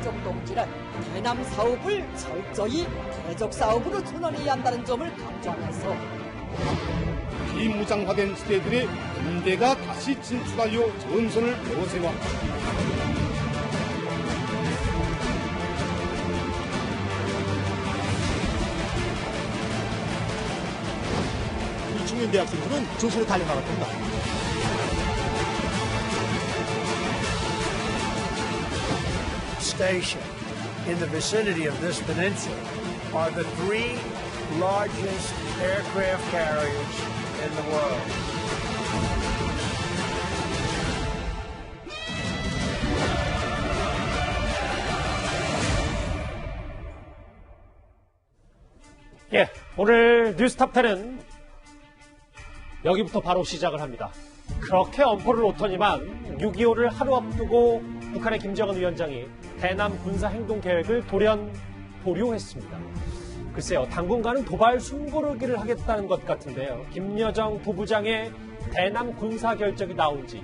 김여정 동지는 대남 사업을 철저히 대적 사업으로 전환해야 한다는 점을 강조하면서 비무장화된 시대들의 군대가 다시 진출하여 전선을 요새화. 이 중년 대학생들은 조선에 달려나갔습니다. Station in the vicinity of this peninsula are the three largest aircraft carriers in the world. 예, 오늘 뉴스탑10은 여기부터 바로 시작을 합니다. 그렇게 엄포를 놓더니만 6.25를 하루 앞두고 북한의 김정은 위원장이 대남 군사행동계획을 돌연 보류했습니다. 글쎄요, 당분간은 도발 숨고르기를 하겠다는 것 같은데요. 김여정 부부장의 대남 군사 결정이 나온 지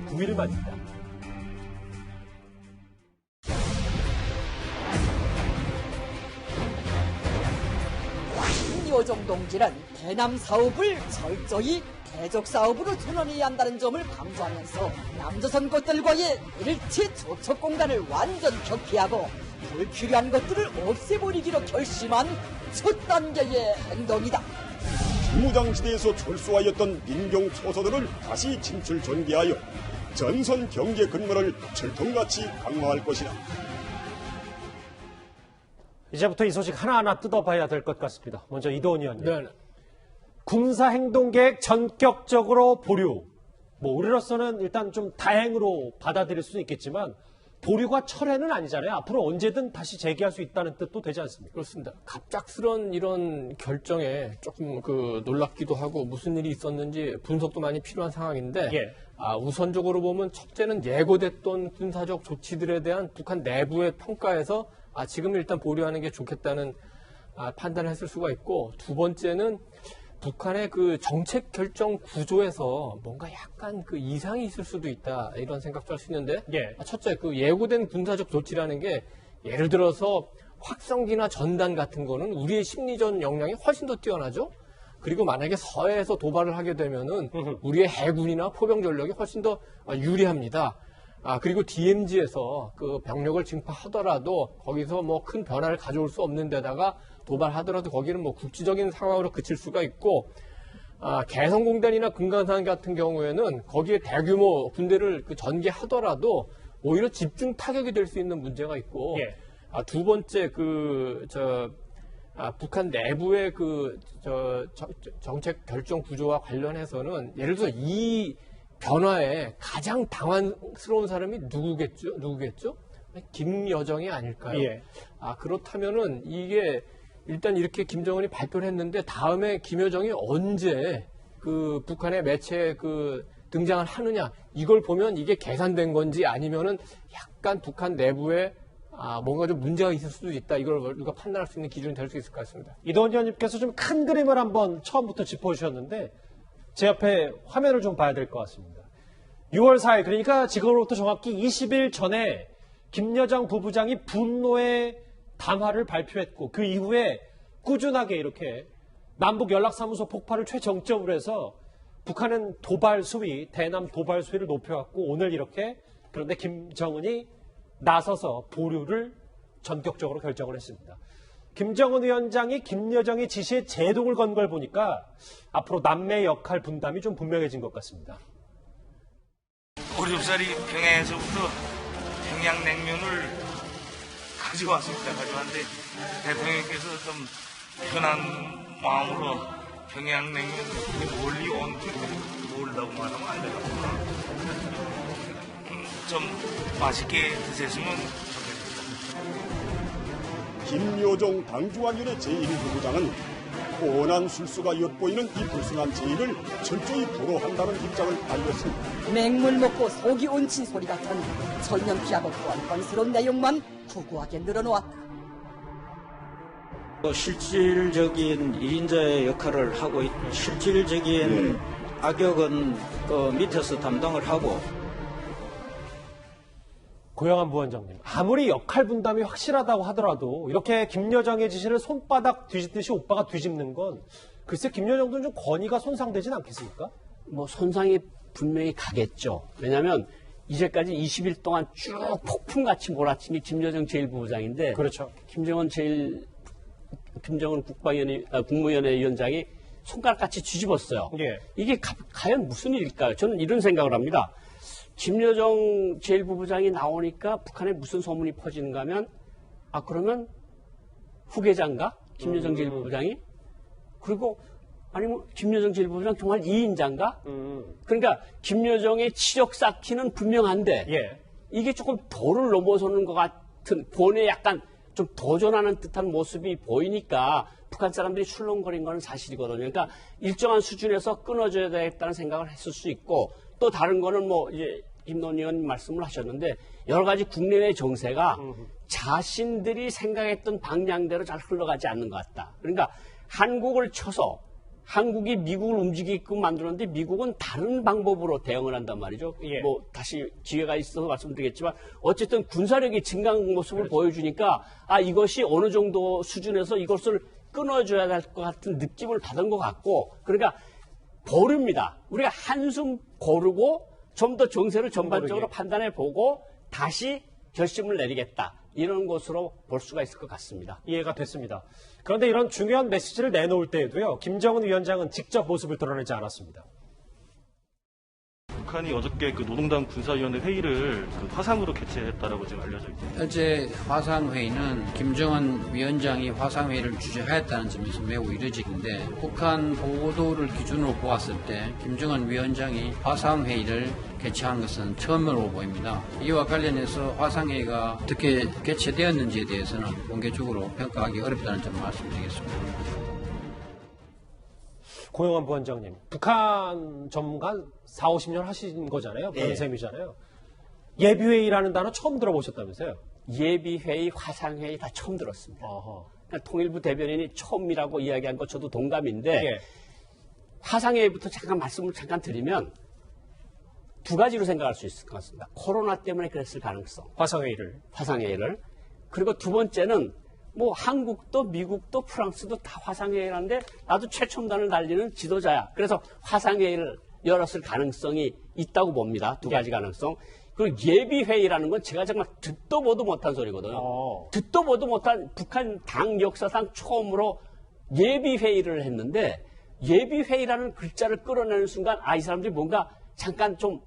9일 만입니다. 김여정 동지는 대남 사업을 철저히 대적 사업으로 전환해야 한다는 점을 강조하면서 남조선 것들과의 일치 조처 공간을 완전 격피하고 불필요한 것들을 없애버리기로 결심한 첫 단계의 행동이다. 비무장지대에서 철수하였던 민경 초소들을 다시 진출 전개하여 전선 경계 근무를 철통같이 강화할 것이다. 이제부터 이 소식 하나하나 뜯어봐야 될 것 같습니다. 먼저 이도원 의원님. 네. 군사행동계획 전격적으로 보류. 우리로서는 일단 좀 다행으로 받아들일 수는 있겠지만 보류가 철회는 아니잖아요. 앞으로 언제든 다시 재개할 수 있다는 뜻도 되지 않습니까? 그렇습니다. 갑작스런 이런 결정에 조금 놀랍기도 하고 무슨 일이 있었는지 분석도 많이 필요한 상황인데 예. 우선적으로 보면 첫째는 예고됐던 군사적 조치들에 대한 북한 내부의 평가에서 지금 일단 보류하는 게 좋겠다는 판단을 했을 수가 있고, 두 번째는 북한의 정책 결정 구조에서 뭔가 약간 이상이 있을 수도 있다, 이런 생각도 할 수 있는데, 예. 첫째, 예고된 군사적 조치라는 게 예를 들어서 확성기나 전단 같은 거는 우리의 심리전 역량이 훨씬 더 뛰어나죠. 그리고 만약에 서해에서 도발을 하게 되면은 우리의 해군이나 포병 전력이 훨씬 더 유리합니다. 그리고 DMZ에서 병력을 증파하더라도 거기서 큰 변화를 가져올 수 없는 데다가 도발하더라도 거기는 국지적인 상황으로 그칠 수가 있고, 개성공단이나 금강산 같은 경우에는 거기에 대규모 군대를 전개하더라도 오히려 집중 타격이 될 수 있는 문제가 있고, 예. 두 번째 북한 내부의 정책 결정 구조와 관련해서는 예를 들어 이 변화에 가장 당황스러운 사람이 누구겠죠? 김여정이 아닐까요? 예. 그렇다면은 이게 일단 이렇게 김정은이 발표를 했는데 다음에 김여정이 언제 북한의 매체에 등장을 하느냐, 이걸 보면 이게 계산된 건지 아니면은 약간 북한 내부에 뭔가 좀 문제가 있을 수도 있다, 이걸 우리가 판단할 수 있는 기준이 될 수 있을 것 같습니다. 이도원 의원님께서 좀 큰 그림을 한번 처음부터 짚어주셨는데 제 옆에 화면을 좀 봐야 될 것 같습니다. 6월 4일, 그러니까 지금으로부터 정확히 20일 전에 김여정 부부장이 분노의 담화를 발표했고, 그 이후에 꾸준하게 이렇게 남북 연락사무소 폭발을 최정점으로 해서 북한은 도발 수위, 대남 도발 수위를 높여왔고, 오늘 이렇게, 그런데 김정은이 나서서 보류를 전격적으로 결정을 했습니다. 김정은 위원장이 김여정의 지시에 제동을 건 걸 보니까 앞으로 남매 역할 분담이 좀 분명해진 것 같습니다. 어렵사리 평양에서부터 평양냉면을 가져왔습니다. 가져왔는데 대통령께서 좀 편한 마음으로 평양냉면을 멀리 온 모른다고 말하면 안 되겠구나. 좀 맛있게 드셨으면 좋겠습니다. 김여정 당중앙위원회 제1부부장은 뻔한 술수가 엿보이는 이 불순한 제의를 철저히 불허한다는 입장을 알렸습니다. 맹물 먹고 속이 얹힌 소리 같은 천년피하고 뻔뻔스러운 내용만 구구하게 늘어놓았다. 실질적인 1인자의 역할을 하고 실질적인 악역은 밑에서 담당을 하고, 고영한 부원장님, 아무리 역할 분담이 확실하다고 하더라도 이렇게 김여정의 지시를 손바닥 뒤집듯이 오빠가 뒤집는 건 글쎄 김여정도 좀 권위가 손상되진 않겠습니까? 뭐 손상이 분명히 가겠죠. 왜냐하면 이제까지 20일 동안 쭉 폭풍같이 몰아친 게 김여정 제1부부장인데 그렇죠. 김정은 국무위원회 위원장이 손가락같이 뒤집었어요. 예. 이게 과연 무슨 일일까요? 저는 이런 생각을 합니다. 김여정 제1부부장이 나오니까 북한에 무슨 소문이 퍼지는가 하면 그러면 후계자인가? 김여정 제1부부장이? 그리고 아니면 김여정 제1부부장 정말 2인자인가? 그러니까 김여정의 치력 쌓기는 분명한데 예. 이게 조금 도를 넘어서는 것 같은 본에 약간 좀 도전하는 듯한 모습이 보이니까 북한 사람들이 술렁거린 건 사실이거든요. 그러니까 일정한 수준에서 끊어줘야 되겠다는 생각을 했을 수 있고 또 다른 거는 뭐 이제 김노원 의원 말씀을 하셨는데 여러 가지 국내외 정세가 자신들이 생각했던 방향대로 잘 흘러가지 않는 것 같다. 그러니까 한국을 쳐서 한국이 미국을 움직이게끔 만들었는데 미국은 다른 방법으로 대응을 한단 말이죠. 예. 뭐 다시 기회가 있어서 말씀드리겠지만 어쨌든 군사력이 증강한 모습을 보여주니까 이것이 어느 정도 수준에서 이것을 끊어줘야 될 것 같은 느낌을 받은 것 같고 그러니까 고릅니다. 우리가 한숨 고르고 좀 더 정세를 전반적으로 판단해보고 다시 결심을 내리겠다. 이런 것으로 볼 수가 있을 것 같습니다. 이해가 됐습니다. 그런데 이런 중요한 메시지를 내놓을 때에도요. 김정은 위원장은 직접 모습을 드러내지 않았습니다. 북한이 어저께 그 노동당 군사위원회 회의를 화상으로 개최했다라고 지금 알려져 있습니다. 어제 화상회의는 김정은 위원장이 화상회의를 주재하였다는 점에서 매우 이례적인데 북한 보도를 기준으로 보았을 때 김정은 위원장이 화상회의를 개최한 것은 처음으로 보입니다. 이와 관련해서 화상회의가 어떻게 개최되었는지에 대해서는 공개적으로 평가하기 어렵다는 점 말씀드리겠습니다. 고영한 부원장님, 북한 전문가 4, 50년 하신 거잖아요. 그런 네. 셈이잖아요. 예비회의라는 단어 처음 들어보셨다면서요? 예비회의, 화상회의 다 처음 들었습니다. 그러니까 통일부 대변인이 처음이라고 이야기한 거 저도 동감인데 예. 화상회의부터 말씀을 드리면 두 가지로 생각할 수 있을 것 같습니다. 코로나 때문에 그랬을 가능성. 화상회의를. 그리고 두 번째는 뭐 한국도 미국도 프랑스도 다 화상회의를 하는데 나도 최첨단을 달리는 지도자야. 그래서 화상회의를 열었을 가능성이 있다고 봅니다. 두 가지 가능성. 그리고 예비회의라는 건 제가 정말 듣도 보도 못한 소리거든요. 듣도 보도 못한 북한 당 역사상 처음으로 예비회의를 했는데 예비회의라는 글자를 끌어내는 순간 이 사람들이 뭔가 잠깐 좀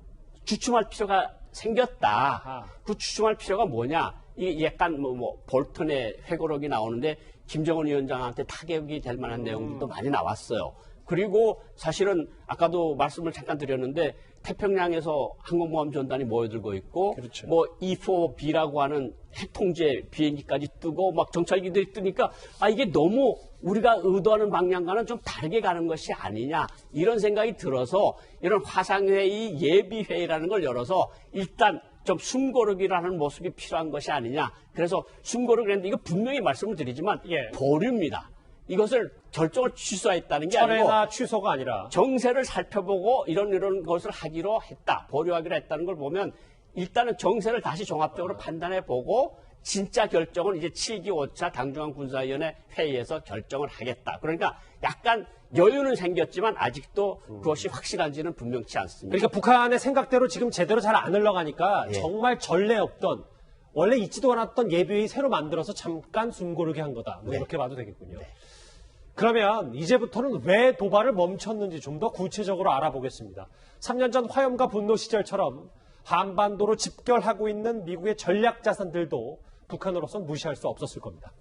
주춤할 필요가 생겼다. 그 주춤할 필요가 뭐냐? 이게 약간 볼턴의 회고록이 나오는데 김정은 위원장한테 타격이 될 만한 내용들도 많이 나왔어요. 그리고 사실은 아까도 말씀을 잠깐 드렸는데 태평양에서 항공모함 전단이 모여들고 있고 그렇죠. E4B라고 하는 핵통제 비행기까지 뜨고 막 정찰기들이 뜨니까 이게 너무 우리가 의도하는 방향과는 좀 다르게 가는 것이 아니냐 이런 생각이 들어서 이런 화상회의 예비회의라는 걸 열어서 일단 좀 숨고르기라는 모습이 필요한 것이 아니냐. 그래서 숨고르기 했는데 이거 분명히 말씀을 드리지만 보류입니다. 이것을 결정을 취소했다는 게 아니고 철회나 취소가 아니라 정세를 살펴보고 이런 것을 하기로 했다. 보류하기로 했다는 걸 보면 일단은 정세를 다시 종합적으로 판단해보고 진짜 결정은 이제 7기 5차 당중앙군사위원회 회의에서 결정을 하겠다. 그러니까 약간 여유는 생겼지만 아직도 그것이 확실한지는 분명치 않습니다. 그러니까 북한의 생각대로 지금 제대로 잘 안 흘러가니까 정말 전례 없던 원래 있지도 않았던 예비회의 새로 만들어서 잠깐 숨고르게 한 거다. 이렇게 봐도 되겠군요. 그러면 이제부터는 왜 도발을 멈췄는지 좀 더 구체적으로 알아보겠습니다. 3년 전 화염과 분노 시절처럼 한반도로 집결하고 있는 미국의 전략 자산들도 북한으로선 무시할 수 없었을 겁니다.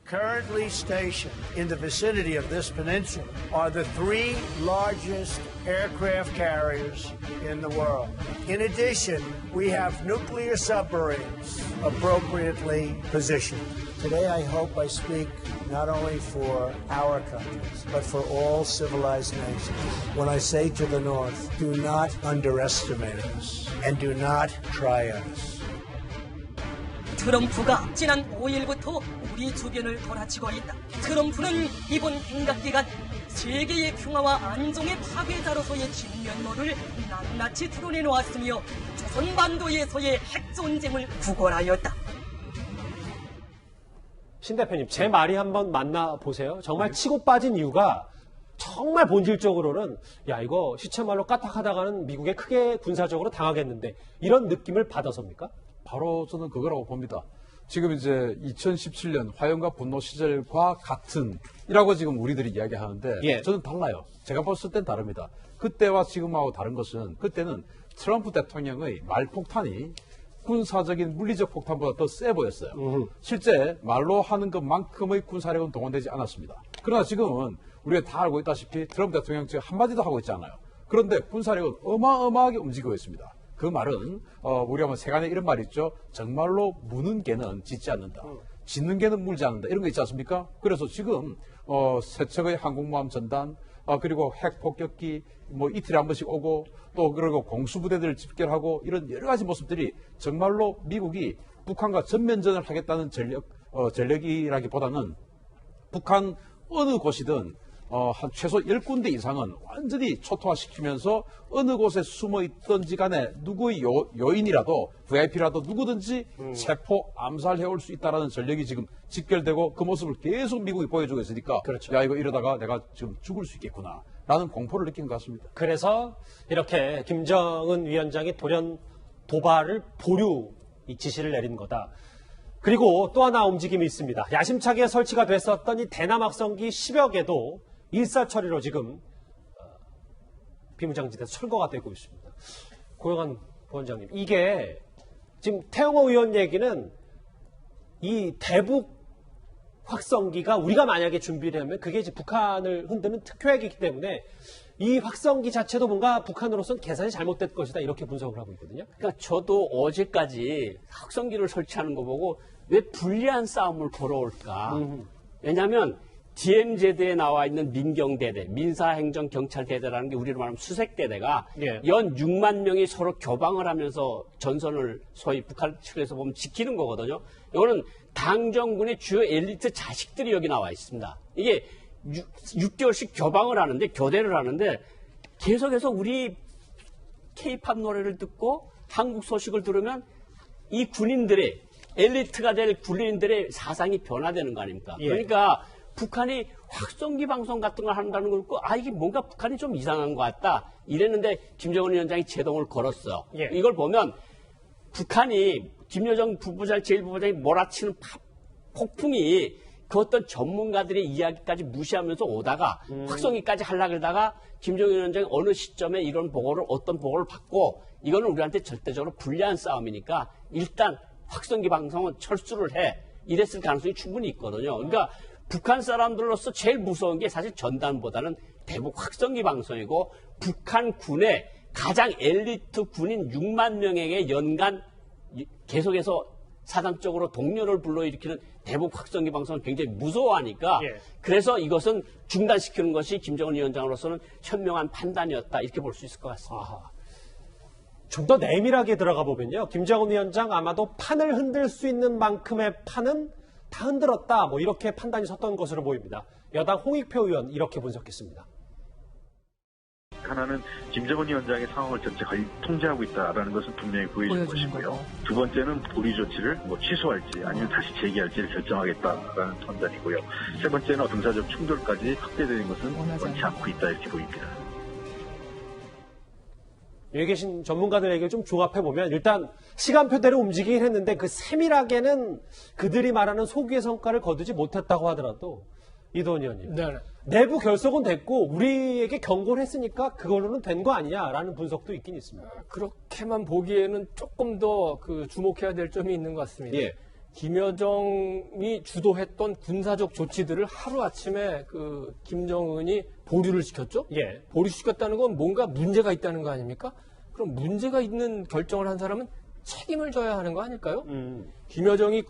Currently stationed in the vicinity of this peninsula are the three largest aircraft carriers in the world. In addition, we have nuclear submarines appropriately positioned. Today, I hope I speak not only for our countries, but for all civilized nations. When I say to the North, do not underestimate us and do not try us. 트럼프가 지난 5일부터 우리 주변을 돌아치고 있다. 트럼프는 이번 행각 기간 세계의 평화와 안정의 파괴자로서의 진면모를 낱낱이 드러내놓았으며 조선반도에서의 핵전쟁을 구걸하였다. 신 대표님, 제 말이 한번 만나보세요. 정말 치고 빠진 이유가 정말 본질적으로는 야 이거 시체말로 까딱하다가는 미국에 크게 군사적으로 당하겠는데 이런 느낌을 받아서입니까? 바로 저는 그거라고 봅니다. 지금 이제 2017년 화염과 분노 시절과 같은 이라고 지금 우리들이 이야기하는데 저는 달라요. 제가 봤을 땐 다릅니다. 그때와 지금하고 다른 것은 그때는 트럼프 대통령의 말폭탄이 군사적인 물리적 폭탄보다 더 세 보였어요. 실제 말로 하는 것만큼의 군사력은 동원되지 않았습니다. 그러나 지금은 우리가 다 알고 있다시피 트럼프 대통령 지금 한마디도 하고 있지 않아요. 그런데 군사력은 어마어마하게 움직이고 있습니다. 그 말은 우리가 뭐 세간에 이런 말이 있죠. 정말로 무는 개는 짖지 않는다. 짖는 개는 물지 않는다. 이런 거 있지 않습니까? 그래서 지금 세 척의 항공모함 전단 그리고 핵폭격기 뭐 이틀에 한 번씩 오고 또 그리고 공수부대들을 집결하고 이런 여러 가지 모습들이 정말로 미국이 북한과 전면전을 하겠다는 전력이라기보다는 북한 어느 곳이든 한 최소 10군데 이상은 완전히 초토화시키면서 어느 곳에 숨어 있던지 간에 누구의 요인이라도 VIP라도 누구든지 체포, 암살해올 수 있다는 전력이 지금 집결되고 그 모습을 계속 미국이 보여주고 있으니까 그렇죠. 야 이거 이러다가 내가 지금 죽을 수 있겠구나 라는 공포를 느낀 것 같습니다. 그래서 이렇게 김정은 위원장이 돌연 도발을 보류 이 지시를 내린 거다. 그리고 또 하나 움직임이 있습니다. 야심차게 설치가 됐었던 이 대남 확성기 10여 개도 일사처리로 지금 비무장지대에서 철거가 되고 있습니다. 고영한 부원장님, 이게 지금 태영호 의원 얘기는 이 대북 확성기가 우리가 만약에 준비를 하면 그게 이제 북한을 흔드는 특효약이기 때문에 이 확성기 자체도 뭔가 북한으로서는 계산이 잘못된 것이다 이렇게 분석을 하고 있거든요. 그러니까 저도 어제까지 확성기를 설치하는 거 보고 왜 불리한 싸움을 걸어올까. 왜냐하면 DMZ대에 나와 있는 민경대대, 민사행정경찰대대라는 게 우리로 말하면 수색대대가 연 6만 명이 서로 교방을 하면서 전선을 소위 북한 측에서 보면 지키는 거거든요. 이거는 당정군의 주요 엘리트 자식들이 여기 나와 있습니다. 이게 6개월씩 교방을 하는데, 교대를 하는데 계속해서 우리 K-팝 노래를 듣고 한국 소식을 들으면 이 군인들의 엘리트가 될 군인들의 사상이 변화되는 거 아닙니까? 그러니까 북한이 확성기 방송 같은 걸 한다는 걸 듣고 이게 뭔가 북한이 좀 이상한 것 같다 이랬는데 김정은 위원장이 제동을 걸었어요. 이걸 보면 북한이 김여정 부부장 제1부부장이 몰아치는 폭풍이 그 어떤 전문가들의 이야기까지 무시하면서 오다가 확성기까지 하려고 그러다가 김정은 위원장이 어느 시점에 이런 보고를 어떤 보고를 받고 이거는 우리한테 절대적으로 불리한 싸움이니까 일단 확성기 방송은 철수를 해 이랬을 가능성이 충분히 있거든요. 그러니까 북한 사람들로서 제일 무서운 게 사실 전단보다는 대북 확성기 방송이고 북한 군의 가장 엘리트 군인 6만 명에게 연간 계속해서 사상적으로 동료를 불러일으키는 대북 확성기 방송을 굉장히 무서워하니까 그래서 이것은 중단시키는 것이 김정은 위원장으로서는 현명한 판단이었다 이렇게 볼 수 있을 것 같습니다. 좀 더 내밀하게 들어가 보면요. 김정은 위원장 아마도 판을 흔들 수 있는 만큼의 판은 다 흔들었다. 뭐 이렇게 판단이 섰던 것으로 보입니다. 여당 홍익표 의원 이렇게 분석했습니다. 하나는 김정은 위원장의 상황을 전체 통제하고 있다라는 것은 분명히 보여준 것이고요. 두 번째는 보류 조치를 취소할지 아니면 다시 재개할지를 결정하겠다라는 판단이고요. 세 번째는 군사적 충돌까지 확대되는 것은 원치 않고 있다 이렇게 보입니다. 여기 계신 전문가들 얘기를 좀 조합해보면 일단 시간표대로 움직이긴 했는데 그 세밀하게는 그들이 말하는 소기의 성과를 거두지 못했다고 하더라도 이도원 의원님. 내부 결속은 됐고 우리에게 경고를 했으니까 그걸로는 된 거 아니냐라는 분석도 있긴 있습니다. 그렇게만 보기에는 조금 더 주목해야 될 점이 있는 것 같습니다. 김여정이 주도했던 군사적 조치들을 하루아침에 김정은이 보류를 시켰죠? 보류시켰다는 건 뭔가 문제가 있다는 거 아닙니까? 그럼 문제가 있는 결정을 한 사람은 책임을 져야 하는 거 아닐까요? 김여정이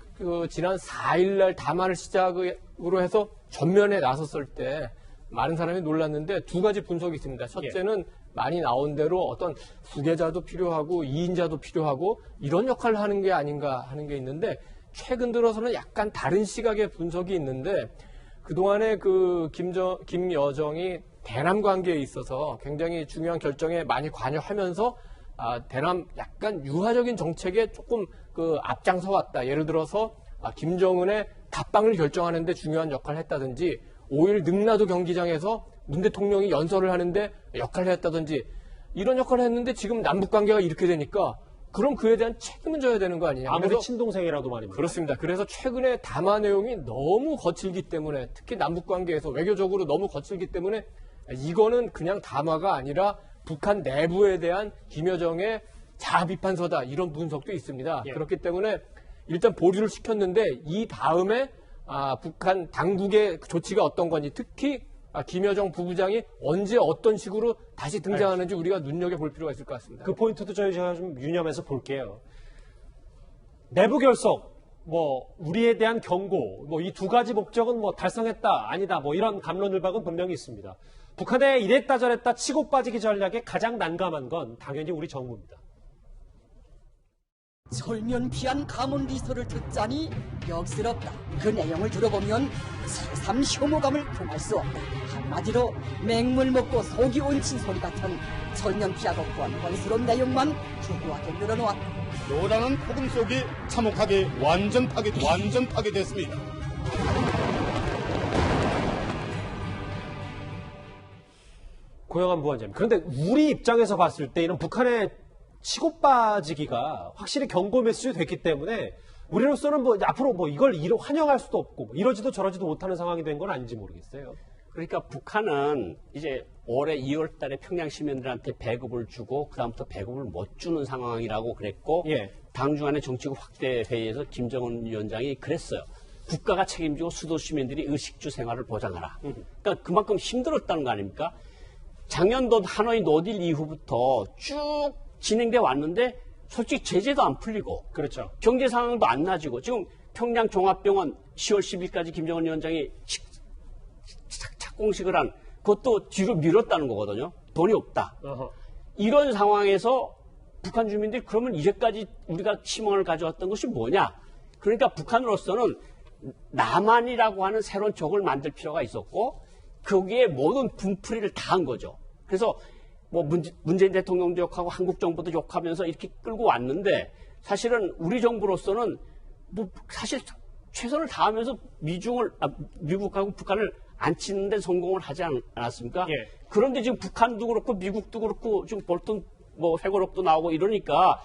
지난 4일날 담화를 시작으로 해서 전면에 나섰을 때 많은 사람이 놀랐는데 두 가지 분석이 있습니다. 첫째는 많이 나온 대로 어떤 후계자도 필요하고 2인자도 필요하고 이런 역할을 하는 게 아닌가 하는 게 있는데 최근 들어서는 약간 다른 시각의 분석이 있는데 그동안에 김여정이 대남 관계에 있어서 굉장히 중요한 결정에 많이 관여하면서 대남 약간 유화적인 정책에 조금 그 앞장서 왔다. 예를 들어서 김정은의 답방을 결정하는데 중요한 역할을 했다든지 5일 능라도 경기장에서 문 대통령이 연설을 하는데 역할을 했다든지 이런 역할을 했는데 지금 남북관계가 이렇게 되니까 그럼 그에 대한 책임은 져야 되는 거 아니냐. 아무리 친동생이라도 말입니다. 그렇습니다. 그래서 최근에 담화 내용이 너무 거칠기 때문에 특히 남북관계에서 외교적으로 너무 거칠기 때문에 이거는 그냥 담화가 아니라 북한 내부에 대한 김여정의 자아 비판서다 이런 분석도 있습니다. 예. 그렇기 때문에 일단 보류를 시켰는데 이 다음에 북한 당국의 조치가 어떤 건지 특히 김여정 부부장이 언제 어떤 식으로 다시 등장하는지 우리가 눈여겨볼 필요가 있을 것 같습니다. 그 포인트도 제가 좀 유념해서 볼게요. 내부 결속, 우리에 대한 경고, 이 두 가지 목적은 달성했다, 아니다, 이런 갑론을박은 분명히 있습니다. 북한의 이랬다 저랬다 치고 빠지기 전략에 가장 난감한 건 당연히 우리 정부입니다. 철면피한 가문 리서를 듣자니 역스럽다. 그 내용을 들어보면 새삼 혐오감을 금할 수 없다. 한마디로 맹물 먹고 속이 얹힌 소리 같은 철면피하고 번번스러운 내용만 주구하게 늘어놓았다. 요란한 폭음 속이 참혹하게 완전 파괴됐습니다. 고영한 부원장님. 그런데 우리 입장에서 봤을 때 이런 북한의 치고 빠지기가 확실히 경고 메시지 됐기 때문에 우리로서는 앞으로 이걸 환영할 수도 없고 이러지도 저러지도 못하는 상황이 된 건 아닌지 모르겠어요. 그러니까 북한은 이제 올해 2월 달에 평양 시민들한테 배급을 주고 그다음부터 배급을 못 주는 상황이라고 그랬고 당중간의 정치국 확대 회의에서 김정은 위원장이 그랬어요. 국가가 책임지고 수도 시민들이 의식주 생활을 보장하라. 그러니까 그만큼 힘들었다는 거 아닙니까? 작년도 하노이 노딜 이후부터 쭉 진행돼 왔는데 솔직히 제재도 안 풀리고 그렇죠. 경제 상황도 안 나아지고 지금 평양 종합병원 10월 10일까지 김정은 위원장이 착공식을 한 그것도 뒤로 미뤘다는 거거든요. 돈이 없다. 이런 상황에서 북한 주민들이 그러면 이제까지 우리가 희망을 가져왔던 것이 뭐냐? 그러니까 북한으로서는 남한이라고 하는 새로운 적을 만들 필요가 있었고 거기에 모든 분풀이를 다 한 거죠. 그래서 문재인 대통령도 욕하고 한국 정부도 욕하면서 이렇게 끌고 왔는데 사실은 우리 정부로서는 사실 최선을 다하면서 미국하고 북한을 안 치는 데 성공을 하지 않았습니까? 그런데 지금 북한도 그렇고 미국도 그렇고 지금 볼턴 회고록도 나오고 이러니까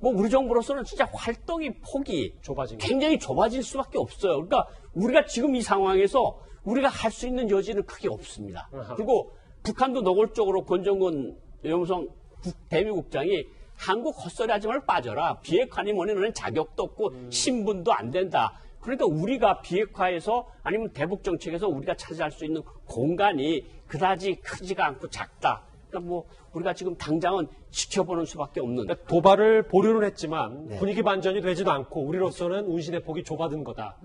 우리 정부로서는 진짜 활동의 폭이 굉장히 좁아질 수밖에 없어요. 그러니까 우리가 지금 이 상황에서 우리가 할 수 있는 여지는 크게 없습니다. 그리고 북한도 노골적으로 권정근 외무성 대미국장이 한국 헛소리 하지 말고 빠져라. 비핵화니 뭐니 너는 자격도 없고 신분도 안 된다. 그러니까 우리가 비핵화에서 아니면 대북 정책에서 우리가 차지할 수 있는 공간이 그다지 크지가 않고 작다. 그러니까 우리가 지금 당장은 지켜보는 수밖에 없는. 도발을 보류는 했지만 분위기 반전이 되지도 않고 우리로서는 운신의 폭이 좁아든 거다.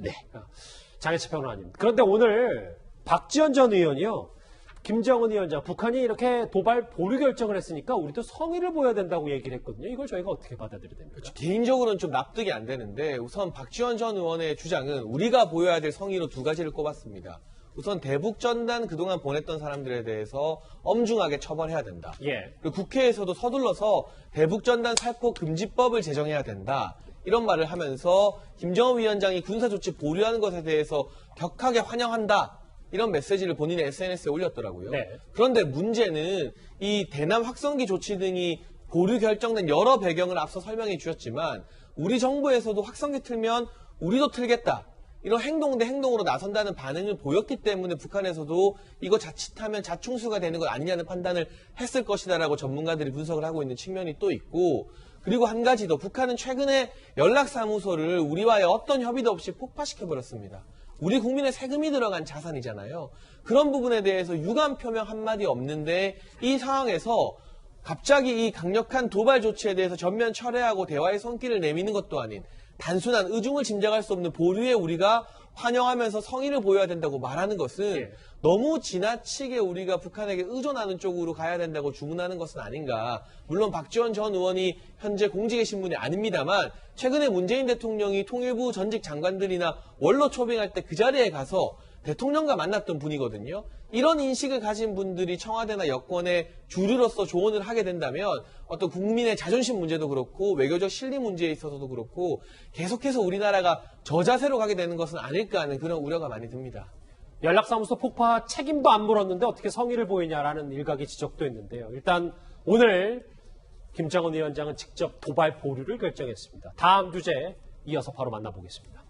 장혜철 평론가님. 그런데 오늘 박지원 전 의원이요. 김정은 위원장, 북한이 이렇게 도발 보류 결정을 했으니까 우리도 성의를 보여야 된다고 얘기를 했거든요. 이걸 저희가 어떻게 받아들여야 됩니까? 개인적으로는 좀 납득이 안 되는데 우선 박지원 전 의원의 주장은 우리가 보여야 될 성의로 두 가지를 꼽았습니다. 우선 대북전단 그동안 보냈던 사람들에 대해서 엄중하게 처벌해야 된다. 그리고 국회에서도 서둘러서 대북전단 살포 금지법을 제정해야 된다. 이런 말을 하면서 김정은 위원장이 군사조치 보류하는 것에 대해서 격하게 환영한다. 이런 메시지를 본인의 SNS에 올렸더라고요. 그런데 문제는 이 대남 확성기 조치 등이 보류 결정된 여러 배경을 앞서 설명해 주셨지만 우리 정부에서도 확성기 틀면 우리도 틀겠다. 이런 행동 대 행동으로 나선다는 반응을 보였기 때문에 북한에서도 이거 자칫하면 자충수가 되는 것 아니냐는 판단을 했을 것이다라고 전문가들이 분석을 하고 있는 측면이 또 있고 그리고 한 가지 더 북한은 최근에 연락사무소를 우리와의 어떤 협의도 없이 폭파시켜버렸습니다. 우리 국민의 세금이 들어간 자산이잖아요. 그런 부분에 대해서 유감 표명 한마디 없는데 이 상황에서 갑자기 이 강력한 도발 조치에 대해서 전면 철회하고 대화의 손길을 내미는 것도 아닌 단순한 의중을 짐작할 수 없는 보류에 우리가 환영하면서 성의를 보여야 된다고 말하는 것은 너무 지나치게 우리가 북한에게 의존하는 쪽으로 가야 된다고 주문하는 것은 아닌가. 물론 박지원 전 의원이 현재 공직의 신분이 아닙니다만 최근에 문재인 대통령이 통일부 전직 장관들이나 원로 초빙할 때 그 자리에 가서 대통령과 만났던 분이거든요. 이런 인식을 가진 분들이 청와대나 여권의 주류로서 조언을 하게 된다면 어떤 국민의 자존심 문제도 그렇고 외교적 실리 문제에 있어서도 그렇고 계속해서 우리나라가 저자세로 가게 되는 것은 아닐까 하는 그런 우려가 많이 듭니다. 연락사무소 폭파 책임도 안 물었는데 어떻게 성의를 보이냐라는 일각의 지적도 있는데요. 일단 오늘 김정은 위원장은 직접 도발 보류를 결정했습니다. 다음 주제 이어서 바로 만나보겠습니다.